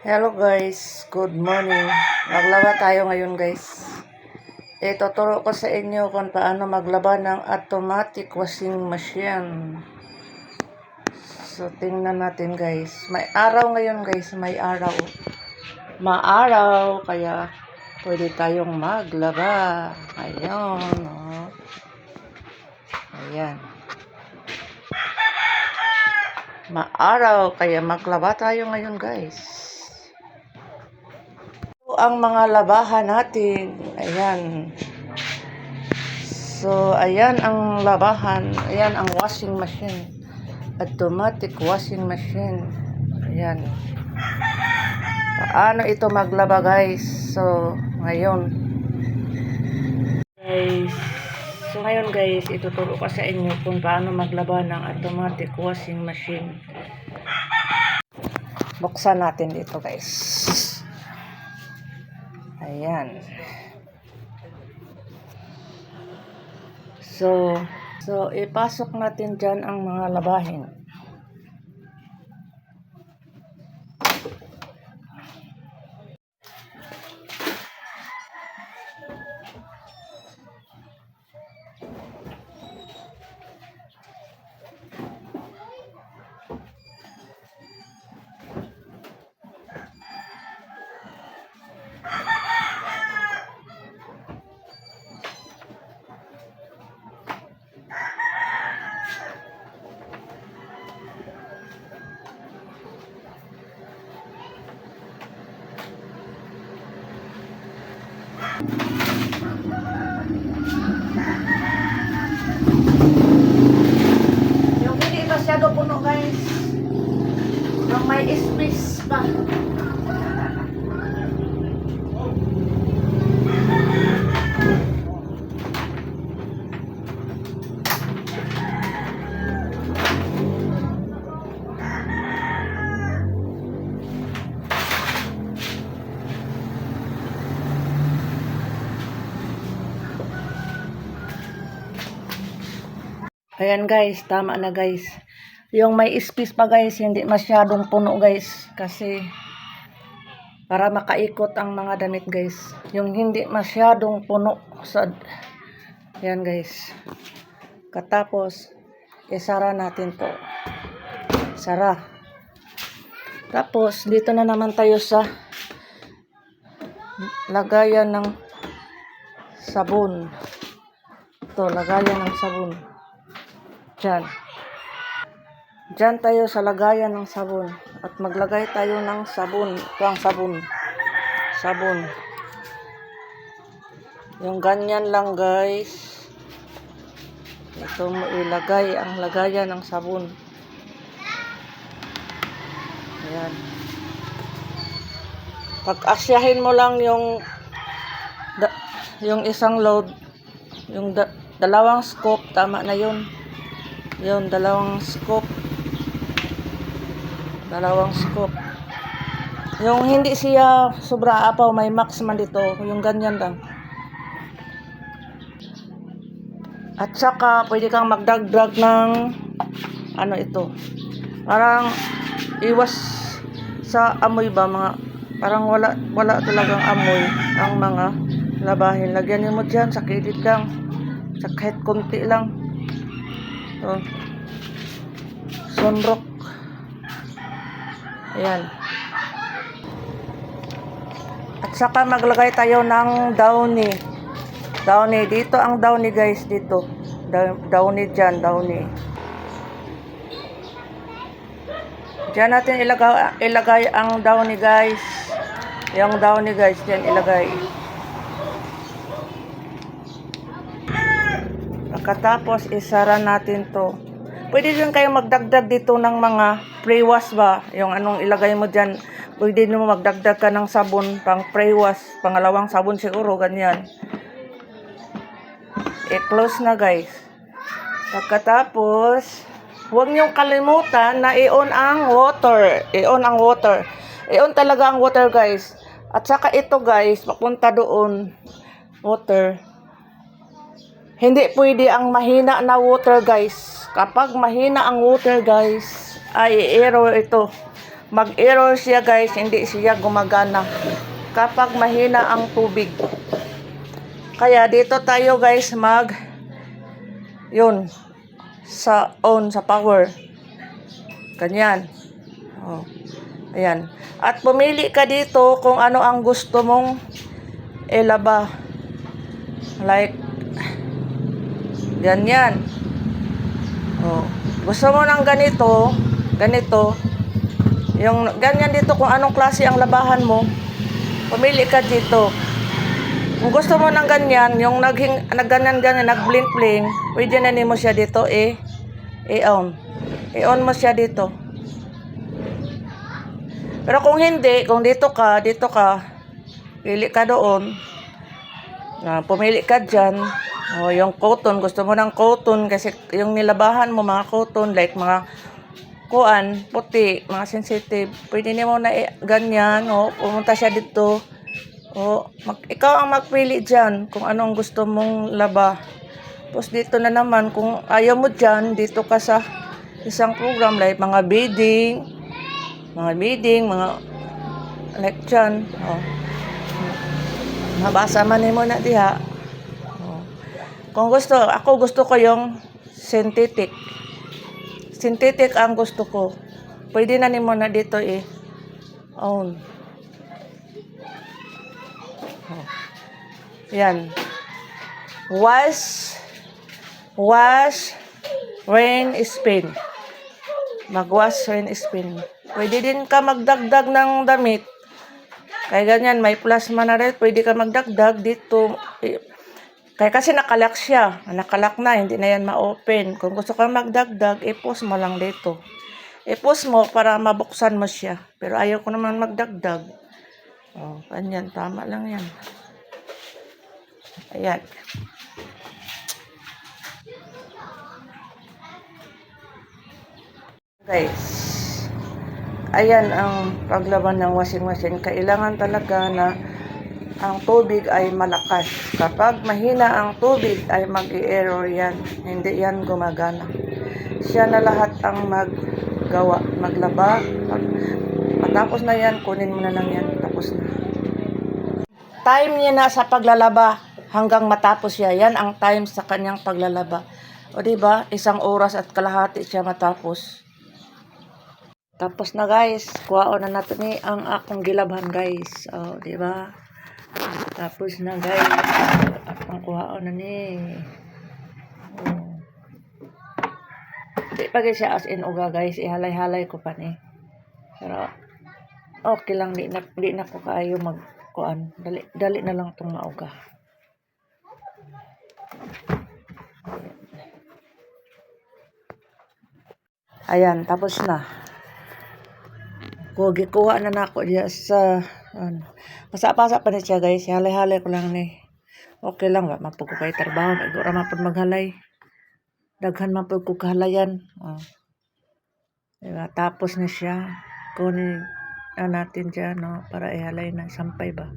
Hello guys, good morning. Maglaba tayo ngayon guys. Ituturo ko sa inyo kung paano maglaba ng automatic washing machine. So tingnan natin guys. May araw ngayon guys, may araw. Maaraw, kaya pwede tayong maglaba. Ayun, oh. Ayan. Maaraw, kaya maglaba tayo ngayon guys. Ang mga labahan natin. Ayan. So, ayan ang labahan. Ayan ang washing machine. Automatic washing machine. Ayan. Paano ito maglaba guys? So, ngayon. Guys, ituturo ko sa inyo kung paano maglaba ng automatic washing machine. Buksan natin dito guys. Ayan. So ipasok natin dyan ang mga labahin. Yung hindi masyado puno guys, yung may space pa. Ayan guys, tama na guys. Yung may space pa guys, hindi masyadong puno guys. Kasi para makaikot ang mga damit guys. Yung hindi masyadong puno. Ayan guys. Katapos, isara natin to. Sara. Tapos, dito na naman tayo sa lagayan ng sabon. Ito, lagayan ng sabon. Diyan tayo sa lagayan ng sabon. At maglagay tayo ng sabon. Ito ang sabon. Sabon. Yung ganyan lang guys. Ito mo ilagay ang lagayan ng sabon. Ayan. Pag-asyahin mo lang yung isang load. Yung dalawang scoop. Tama na yun. Yun, dalawang scoop. Yung hindi siya sobra apaw, may max man dito. Yung ganyan lang. At saka, pwede kang magdagdag ng ano ito. Parang iwas sa amoy ba, parang wala talagang amoy ang mga labahin. Lagyan mo dyan sa kilid lang. Sa kahit konti lang. So, sunrock. Ayan. At saka maglagay tayo ng downy. Downy. Dito ang downy guys. Dito. Downy dyan. Downy. Diyan natin ilagay ang downy guys. Yung downy guys. Diyan ilagay. Pagkatapos, isara natin to. Pwede din kayo magdagdag dito ng mga pre-wash ba? Yung anong ilagay mo dyan. Pwede mo magdagdag ka ng sabon pang pre-wash. Pangalawang sabon siguro, ganyan. I-close na guys. Pagkatapos, huwag niyong kalimutan na i-on ang water. I-on ang water. I-on talaga ang water guys. At saka ito guys, papunta doon. Water. Hindi pwede ang mahina na water guys. Kapag mahina ang water guys, ay error ito. mag-error siya guys, hindi siya gumagana kapag mahina ang tubig. Kaya dito tayo guys yun, sa on, sa power. Ganyan. Oh. Ayan. At pumili ka dito kung ano ang gusto mong ilaba. Like, ganyan. Oh. Gusto mo ng ganito. Yung ganyan dito, kung anong klase ang labahan mo, pumili ka dito. Kung gusto mo ng ganyan, yung nagganyan-ganyan, nag-blink-blink, pwede na mo siya dito, i-on. I-on mo siya dito. Pero kung hindi, kung dito ka, pili ka doon. Pumili ka dyan. O, yung cotton, gusto mo ng cotton, kasi yung nilabahan mo, mga cotton, like mga puti, mga sensitive, pwede mo na ganyan, pumunta siya dito. Ikaw ang magpili dyan kung anong gusto mong laba. Tapos dito na naman, kung ayaw mo dyan, dito ka sa isang program like mga bidding, mga like dyan. Mabasa man mo na diha. Kung ako gusto ko yung synthetic. Synthetic ang gusto ko. Pwede na nimo na dito on. Yan. Wash, rain, spin. Mag-wash, rain, spin. Pwede din ka magdagdag ng damit. Kaya ganyan, may plasma na rin. Pwede ka magdagdag dito. Kaya kasi nakalak siya. Nakalak na, hindi na yan ma-open. Kung gusto ka magdagdag, i-post mo lang dito. I-post mo para mabuksan mo siya. Pero ayaw ko naman magdagdag. Ganyan, tama lang yan. Ayan. Guys, ayan ang paglaban ng washing machine. Kailangan talaga na ang tubig ay malakas. Kapag mahina ang tubig ay mag-i-error yan. Hindi yan gumagana. Siya na lahat ang maglaba. Matapos na yan, kunin mo na lang yan. Tapos na. Time niya na sa paglalaba hanggang matapos siya. Yan ang time sa kanyang paglalaba. O diba, 1 oras at kalahati siya matapos. Tapos na guys, kuhaon na natin ang akong gilabhan guys. Di ba? Tapos na guys, akong kuhaon na ni. Di pa guys siya as in uga guys, ihalay-halay ko pa ni. Pero okay lang, di na ko kaayo magkuan. Dali na lang tong mauga. Ayan, tapos na. Gikuha na nako diya sa pasa-pasa pa na siya guys. Halay-halay ko lang ni. Okay lang ba mapug ko kay trabaho, ora mapud maghalay. Daghan mapud ko kahalayan. Diba? Tapos na siya. Kunin natin diyan para ihalay na sampay ba.